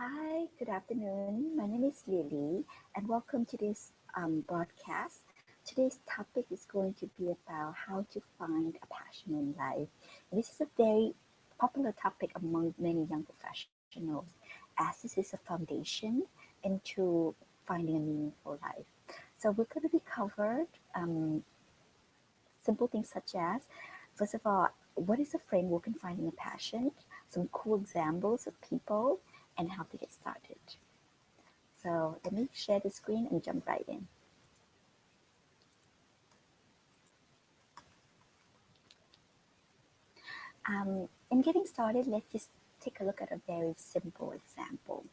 Hi, good afternoon. My name is Lily, and welcome to this broadcast. Today's topic is going to be about how to find a passion in life. And this is a very popular topic among many young professionals, as this is a foundation into finding a meaningful life. So we're going to be covered simple things such as, first of all, what is a framework in finding a passion? Some cool examples of people and how to get started. So let me share the screen and jump right in. In getting started, let's just take a look at a very simple example.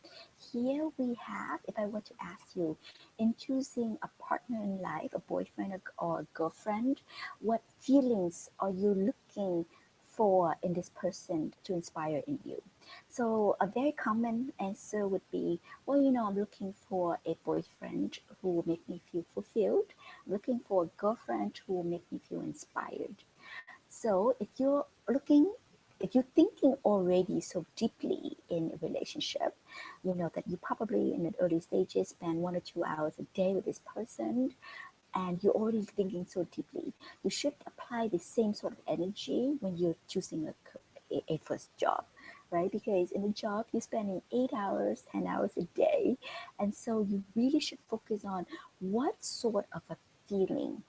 Here we have, if I were to ask you, in choosing a partner in life, a boyfriend or a girlfriend, what feelings are you looking for in this person to inspire in you? So a very common answer would be, well, I'm looking for a boyfriend who will make me feel fulfilled. I'm looking for a girlfriend who will make me feel inspired. So if you're thinking already so deeply in a relationship, you know that you probably in the early stages spend 1 or 2 hours a day with this person, and you're already thinking so deeply. You should apply the same sort of energy when you're choosing a first job, right? Because in a job, you're spending 8 hours, 10 hours a day. And so you really should focus on what sort of a feeling,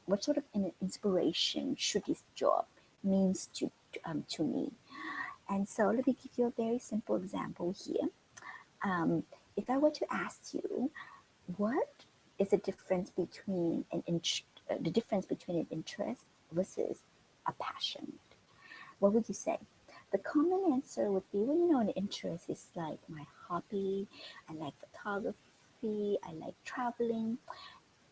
what sort of an inspiration should this job means to me. And so let me give you a very simple example here. Um, if I were to ask you, what is the difference between the difference between an interest versus a passion? What would you say? The common answer would be, well, an interest is like my hobby. I like photography. I like traveling.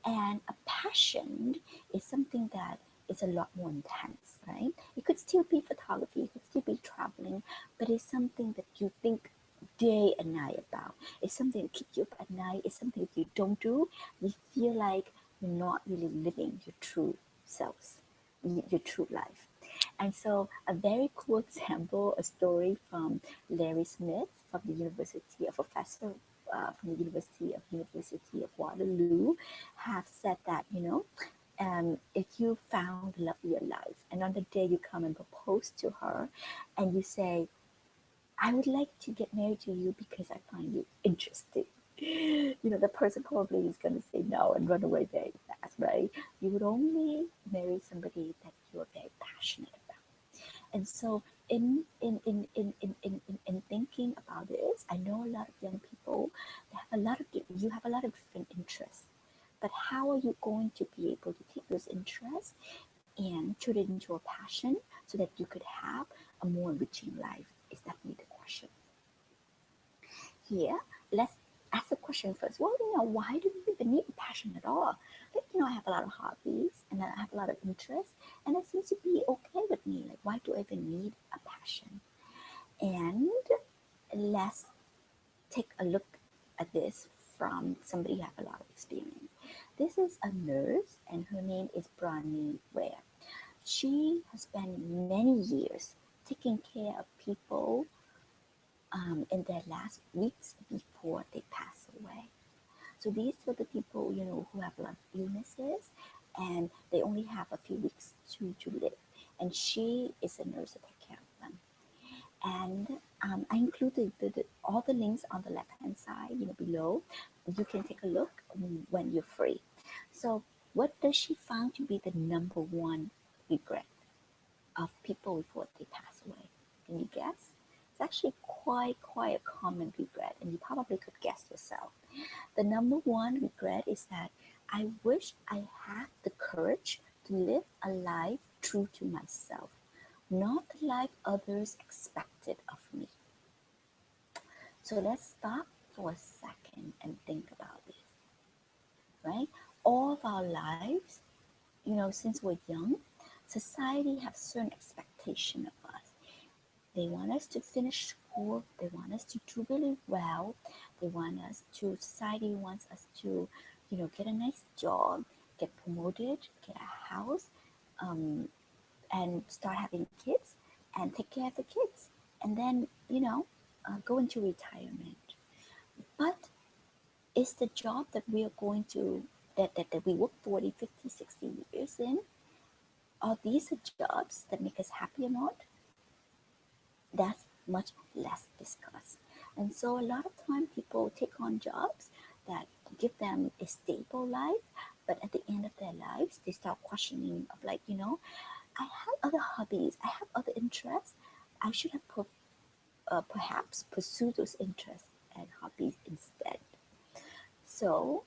And a passion is something that is a lot more intense, right? It could still be photography, it could still be traveling, but it's something that you think day and night about. It's something that keeps you up at night. It's something that you don't do, you feel like you're not really living your true selves, your true life. And so, a very cool example, a story from Larry Smith from the University, a professor from the University of Waterloo, have said that if you found the love of your life, and on the day you come and propose to her, and you say, "I would like to get married to you because I find you interesting." The person probably is going to say no and run away very fast, right? You would only marry somebody that you are very passionate about. And so, in thinking about this, I know a lot of young people. You have a lot of different interests, but how are you going to be able to take those interests and turn it into a passion so that you could have a more enriching life? Is definitely the question. Here, let's ask the question first. Well, why do we even need a passion at all? Like, I have a lot of hobbies and I have a lot of interests, and it seems to be okay with me. Like, why do I even need a passion? And let's take a look at this from somebody who has a lot of experience. This is a nurse, and her name is Bronnie Ware. She has spent many years taking care of people in their last weeks before they pass away. So these were the people, who have a lot of illnesses and they only have a few weeks to live. And she is a nurse to take care of them. And I included all the links on the left hand side, below. You can take a look when you're free. So what does she found to be the number one regret of people before they pass away? Can you guess? It's actually quite a common regret, and you probably could guess yourself. The number one regret is that I wish I had the courage to live a life true to myself, not the life others expected of me. So let's stop for a second and think about this, right? All of our lives, since we're young, society has certain expectation of us. They want us to finish school. They want us to do really well. Society wants us to, get a nice job, get promoted, get a house, um, and start having kids and take care of the kids. And then, go into retirement. But is the job that we are going to, that we work 40, 50, 60 years in, are these the jobs that make us happy or not? That's much less discussed. And so a lot of time people take on jobs that give them a stable life, but at the end of their lives, they start questioning of like, I have other hobbies, I have other interests. I should have perhaps pursued those interests and hobbies instead. So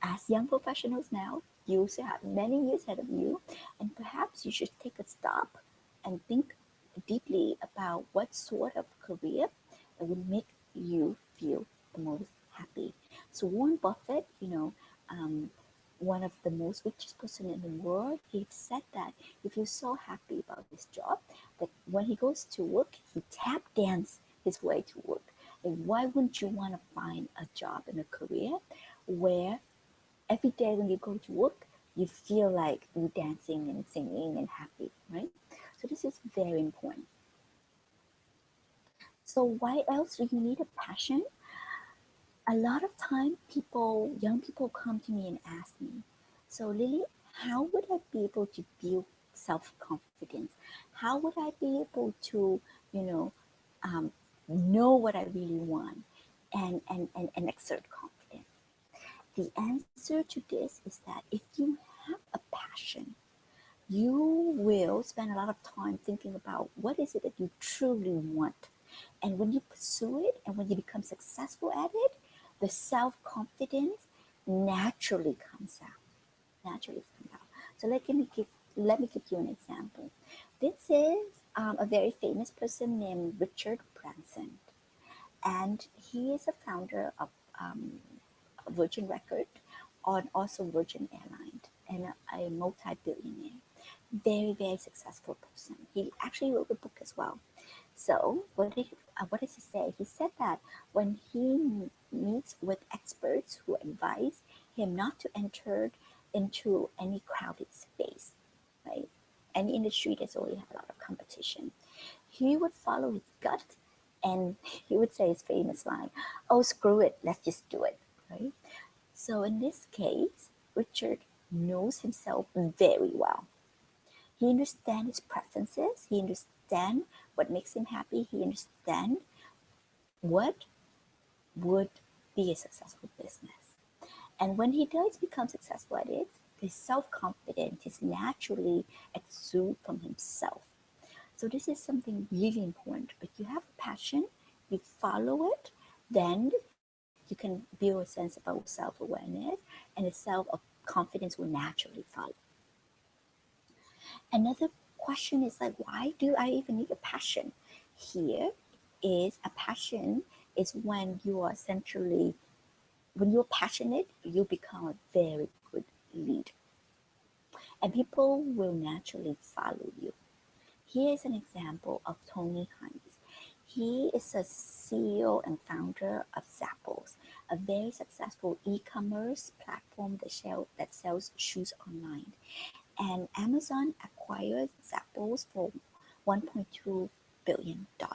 as young professionals now, you still have many years ahead of you, and perhaps you should take a stop and think deeply about what sort of career that would make you feel the most happy. So Warren Buffett, one of the most richest person in the world, he said that he feels so happy about his job that when he goes to work, he tap dance his way to work. And why wouldn't you want to find a job and a career where every day when you go to work, you feel like you're dancing and singing and happy, right? So this is very important. So why else do you need a passion? A lot of time young people come to me and ask me, so Lily, how would I be able to build self-confidence? How would I be able to, you know, um, know what I really want and exert confidence? The answer to this is that if you have a passion, you will spend a lot of time thinking about what is it that you truly want. And when you pursue it and when you become successful at it, the self-confidence naturally comes out. Naturally comes out. So let me give you an example. This is a very famous person named Richard Branson, and he is a founder of um, Virgin Record and also Virgin Airlines and a multi-billionaire. Very, very successful person. He actually wrote a book as well. So what does he say? He said that when he meets with experts who advise him not to enter into any crowded space, right? Any industry that's already have a lot of competition, he would follow his gut and he would say his famous line, "Oh, screw it, let's just do it," right? So in this case, Richard knows himself very well. He understands his preferences. He understands what makes him happy. He understands what would be a successful business. And when he does become successful at it, his self-confidence is naturally exude from himself. So this is something really important. If you have a passion, you follow it, then you can build a sense about self-awareness, and the self of confidence will naturally follow. Another question is like, why do I even need a passion? Here is a passion is when you are essentially, when you're passionate, you become a very good leader. And people will naturally follow you. Here is an example of Tony Hines. He is a CEO and founder of Zappos, a very successful e-commerce platform that sells shoes online. And Amazon acquired Zappos for $1.2 billion. Yeah,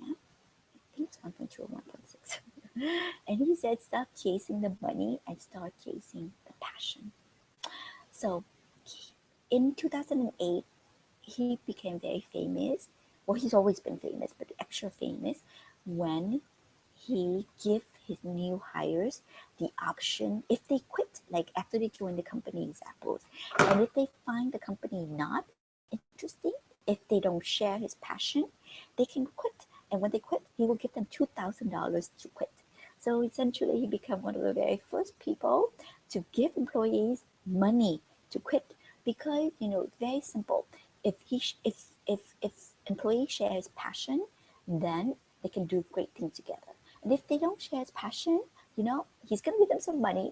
I think it's 1.2 or 1.6. And he said, stop chasing the money and start chasing the passion. So in 2008, he became very famous. Well, he's always been famous, but extra famous when he give his new hires the option if they quit, like after they join the company examples, and if they find the company not interesting, if they don't share his passion, they can quit. And when they quit, he will give them $2,000 to quit. So essentially, he became one of the very first people to give employees money to quit because very simple. If he if employee shares passion, then they can do great things together. And if they don't share his passion, he's going to give them some money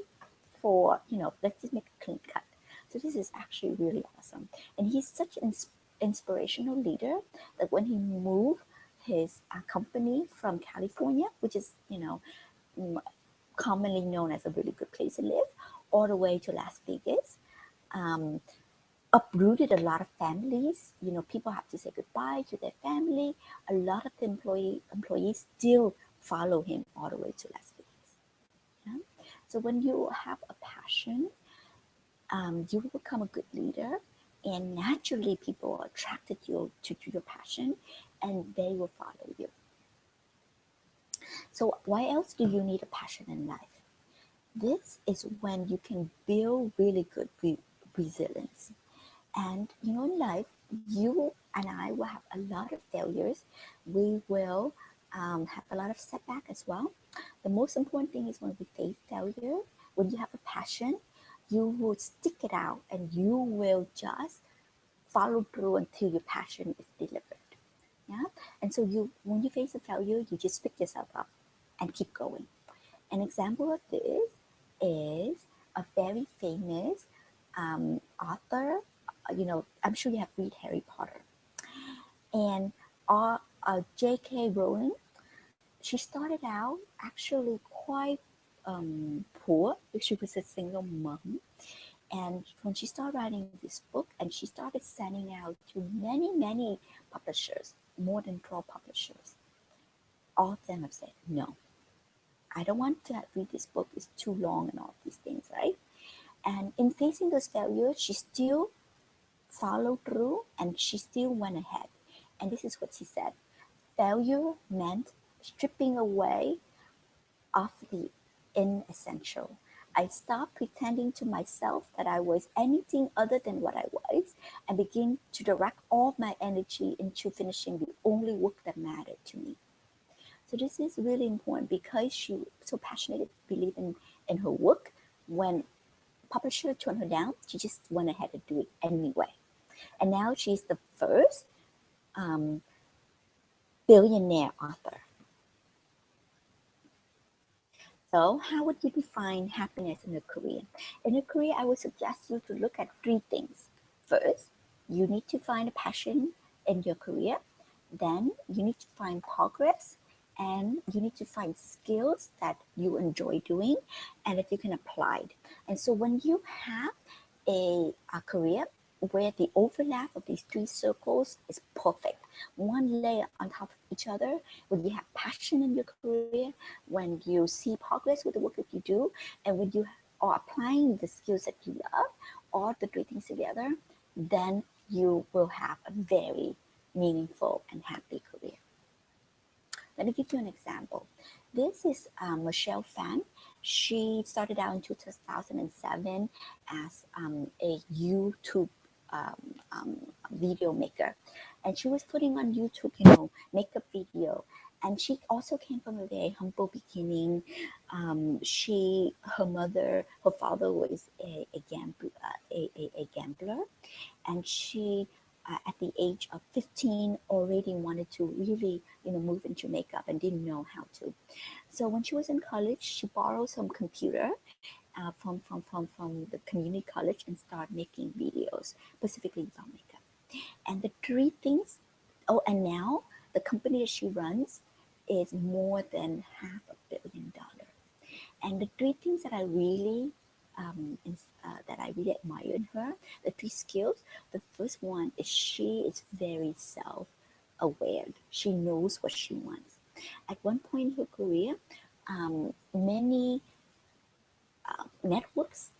for, let's just make a clean cut. So this is actually really awesome. And he's such an inspirational leader that when he moved his company from California, which is, commonly known as a really good place to live, all the way to Las Vegas, um, uprooted a lot of families. People have to say goodbye to their family. A lot of the employees still follow him all the way to Las Vegas. Yeah? So when you have a passion, you will become a good leader, and naturally people are attracted to your passion, and they will follow you. So why else do you need a passion in life? This is when you can build really good resilience. And in life, you and I will have a lot of failures. We will have a lot of setback as well. The most important thing is when we face failure, when you have a passion, you will stick it out and you will just follow through until your passion is delivered. Yeah. And so when you face a failure, you just pick yourself up and keep going. An example of this is a very famous author. I'm sure you have read Harry Potter. And J.K. Rowling, she started out actually quite poor. She was a single mom. And when she started writing this book, and she started sending out to many, many publishers, more than 12 publishers, all of them have said, no, I don't want to read this book. It's too long and all these things, right? And in facing those failures, she still followed through and she still went ahead. And this is what she said: failure meant stripping away of the inessential. I stopped pretending to myself that I was anything other than what I was, and began to direct all my energy into finishing the only work that mattered to me. So this is really important because she so passionately believed in her work. When publisher turned her down, she just went ahead and do it anyway. And now she's the first um, billionaire author. So how would you define happiness in a career? In a career, I would suggest you to look at three things. First, you need to find a passion in your career. Then you need to find progress, and you need to find skills that you enjoy doing and that you can apply. And so when you have a career where the overlap of these three circles is perfect, one layer on top of each other, when you have passion in your career, when you see progress with the work that you do, and when you are applying the skills that you love, all the three things together, then you will have a very meaningful and happy career. Let me give you an example. This is Michelle Phan. She started out in 2007 as a YouTube um, um, video maker, and she was putting on YouTube, makeup video. And she also came from a very humble beginning. Her father was a gambler, and she at the age of 15 already wanted to really move into makeup and didn't know how to. So when she was in college, she borrowed some computer from the community college and started making videos specifically about makeup. And the three things, oh, and now the company that she runs is more than $500 million. And the three things that that I really admire in her, the three skills. The first one is she is very self-aware. She knows what she wants. At one point in her career, many networks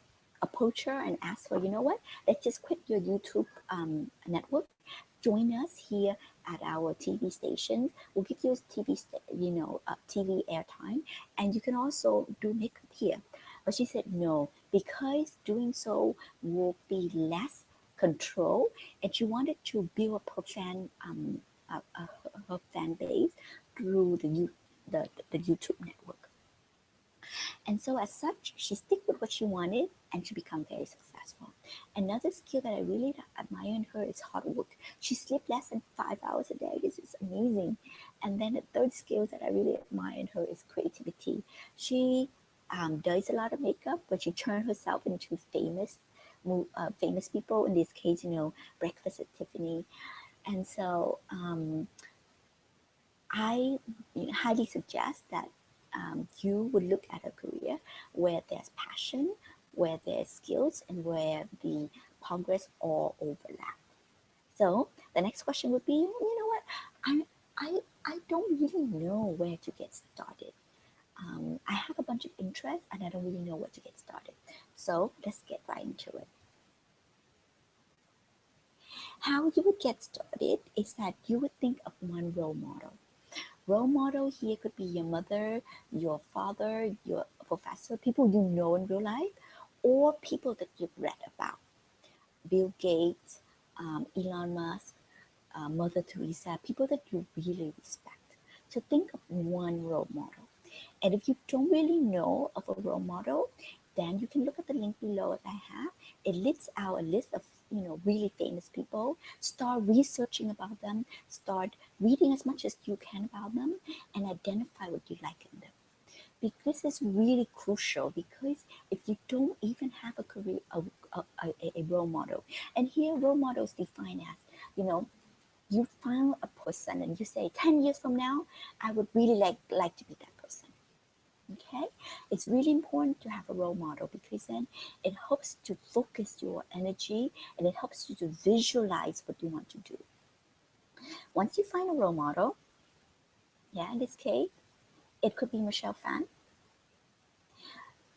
approach her and ask her, you know what? Let's just quit your YouTube network. Join us here at our TV stations. We'll give you TV airtime, and you can also do makeup here. But she said no, because doing so will be less control, and she wanted to build up her fan base through the YouTube network. And so as such, she stick with what she wanted and she become very successful. Another skill that I really admire in her is hard work. She sleeps less than 5 hours a day. This is amazing. And then the third skill that I really admire in her is creativity. She does a lot of makeup, but she turned herself into famous people. In this case, Breakfast at Tiffany. And so I highly suggest that you would look at a career where there's passion, where there's skills, and where the progress or overlap. So the next question would be, you know what, I don't really know where to get started. I have a bunch of interests and I don't really know where to get started. So let's get right into it. How you would get started is that you would think of one role model. Role model here could be your mother, your father, your professor, people you know in real life, or people that you've read about. Bill Gates, Elon Musk, Mother Teresa, people that you really respect. So think of one role model. And if you don't really know of a role model, then you can look at the link below that I have. It lists out a list of really famous people. Start researching about them. Start reading as much as you can about them, and identify what you like in them. Because it's really crucial. Because if you don't even have a career, a role model, and here role models defined as you find a person and you say 10 years from now, I would really like to be that person. Okay, it's really important to have a role model because then it helps to focus your energy and it helps you to visualize what you want to do. Once you find a role model, yeah, in this case, it could be Michelle Phan,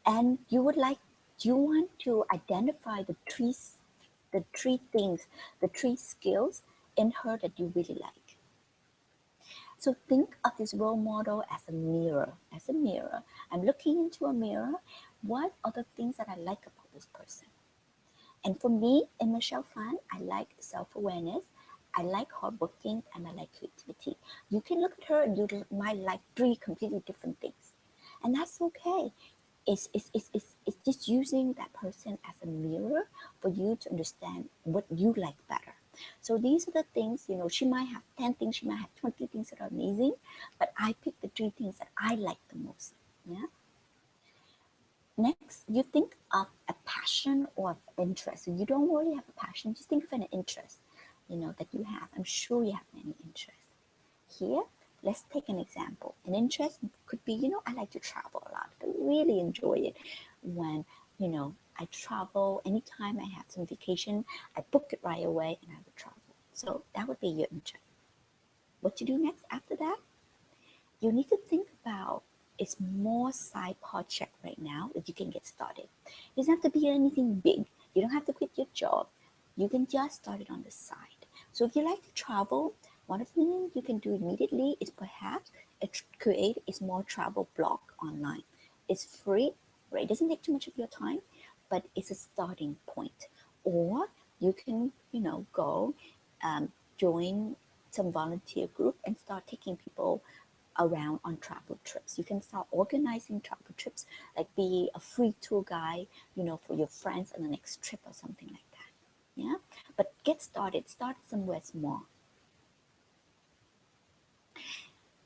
and you want to identify the three things, the three skills in her that you really like. So think of this role model as a mirror. As a mirror, I'm looking into a mirror. What are the things that I like about this person? And for me, in Michelle Phan, I like self-awareness, I like hardworking, and I like creativity. You can look at her and you might like three completely different things. And that's okay. It's just using that person as a mirror for you to understand what you like better. So these are the things, she might have 10 things, she might have 20 things that are amazing, but I picked the three things that I like the most. Yeah. Next, you think of a passion or interest. So you don't really have a passion, just think of an interest, that you have. I'm sure you have many interests. Here, let's take an example. An interest could be, I like to travel a lot. I really enjoy it when, I travel. Anytime I have some vacation, I book it right away and I would travel. So that would be your interest. What to do next after that? You need to think about it's more side project right now that you can get started. It doesn't have to be anything big. You don't have to quit your job. You can just start it on the side. So if you like to travel, one of the things you can do immediately is perhaps create a small travel blog online. It's free, right? It doesn't take too much of your time, but it's a starting point. Or you can, go join some volunteer group and start taking people around on travel trips. You can start organizing travel trips, like be a free tour guide, for your friends on the next trip or something like that. Yeah, but get started. Start somewhere small.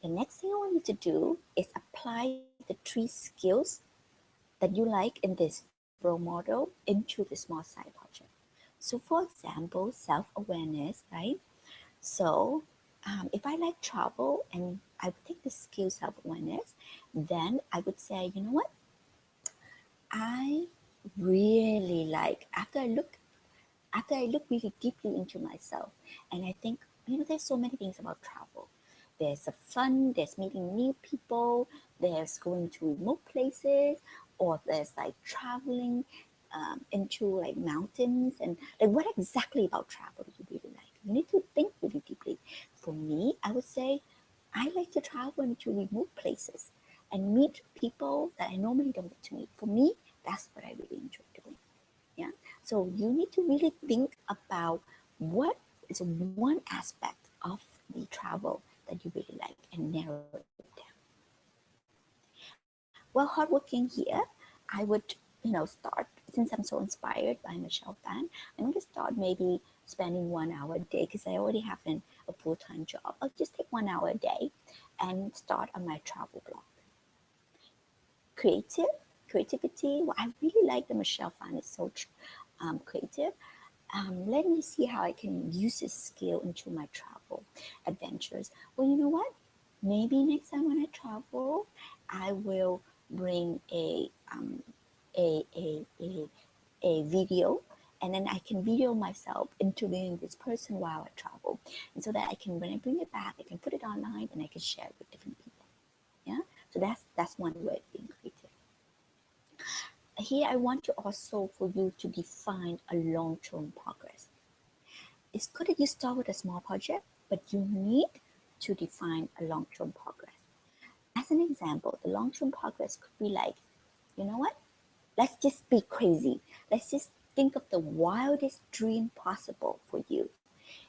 The next thing I want you to do is apply the three skills that you like in this role model into the small side project. So, for example, self-awareness, right? So, if I like travel and I would take the skill self-awareness, then I would say, you know what? I really like after I look really deeply into myself, and I think, there's so many things about travel. There's a fun, there's meeting new people, there's going to remote places, or there's like traveling into like mountains, and like what exactly about travel do you really like? You need to think really deeply. For me, I would say I like to travel into remote places and meet people that I normally don't get to meet. For me, that's what I really enjoy doing. Yeah. So you need to really think about what is one aspect of the travel that you really like and narrow it down. Well, hardworking here, I would, start, since I'm so inspired by Michelle Phan, I'm going to start maybe spending 1 hour a day because I already have a full-time job. I'll just take 1 hour a day and start on my travel blog. Creativity. Well, I really like the Michelle Phan is so creative. Let me see how I can use this skill into my travel adventures. Well, you know what? Maybe next time when I travel, I will bring a video and then I can video myself interviewing this person while I travel, and so that I can, when I bring it back, I can put it online and I can share it with different people. Yeah, so that's one way of being creative. Here I want to also for you to define a long-term progress. It's good that you start with a small project, but you need to define a long-term progress. As an example, the long-term progress could be like, you know what? Let's just be crazy. Let's just think of the wildest dream possible for you.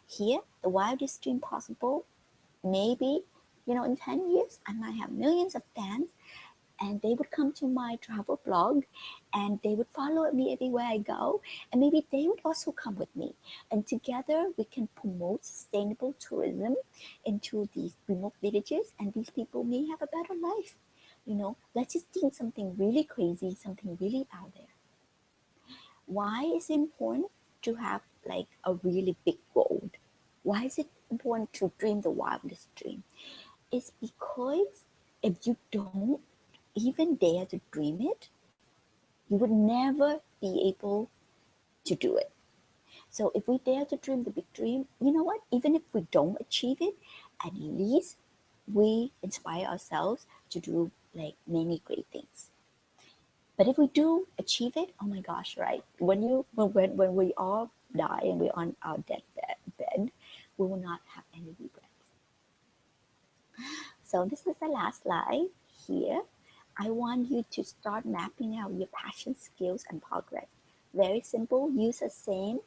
Here, the wildest dream possible, maybe, in 10 years, I might have millions of fans and they would come to my travel blog and they would follow me everywhere I go. And maybe they would also come with me. And together we can promote sustainable tourism into these remote villages, and these people may have a better life. Let's just think something really crazy, something really out there. Why is it important to have like a really big goal? Why is it important to dream the wildest dream? It's because if you don't even dare to dream it, you would never be able to do it. So if we dare to dream the big dream, you know what? Even if we don't achieve it, at least we inspire ourselves to do like many great things. But if we do achieve it, oh my gosh, right? When we all die and we're on our bed, we will not have any regrets. So this is the last slide here. I want you to start mapping out your passion, skills, and progress. Very simple. Use the same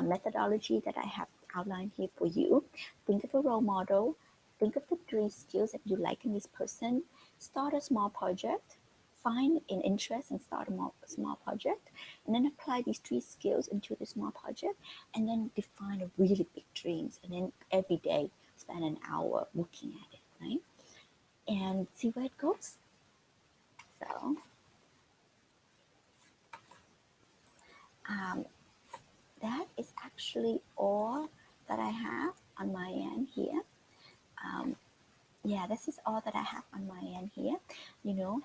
methodology that I have outlined here for you. Think of a role model. Think of the 3 skills that you like in this person. Start a small project. Find an interest and start a small project. And then apply these 3 skills into the small project. And then define a really big dreams. And then every day spend an hour looking at it, right? And see where it goes. So that is actually all that I have on my end here. Yeah, this is all that I have on my end here.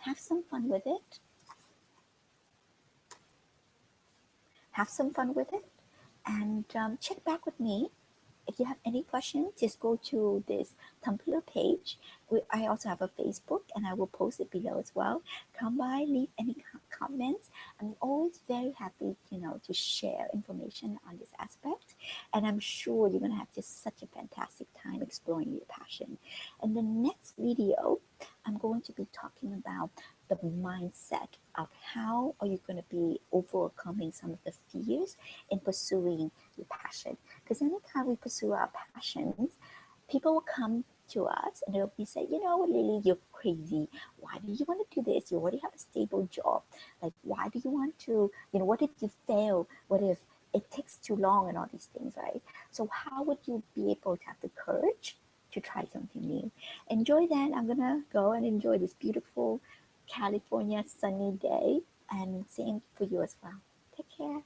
Have some fun with it. Have some fun with it. And check back with me. If you have any questions, just go to this Tumblr page. I also have a Facebook, and I will post it below as well. Come by, leave any comments. I'm always very happy, to share information on this aspect. And I'm sure you're going to have just such a fantastic time exploring your passion. In the next video, I'm going to be talking about the mindset of how are you going to be overcoming some of the fears in pursuing your passion. Because anytime we pursue our passions, people will come to us and they'll be saying, Lily, you're crazy. Why do you want to do this? You already have a stable job. Like, why do you want to, what if you fail? What if it takes too long and all these things, right? So how would you be able to have the courage to try something new? Enjoy that. I'm going to go and enjoy this beautiful California sunny day, and same for you as well. Take care.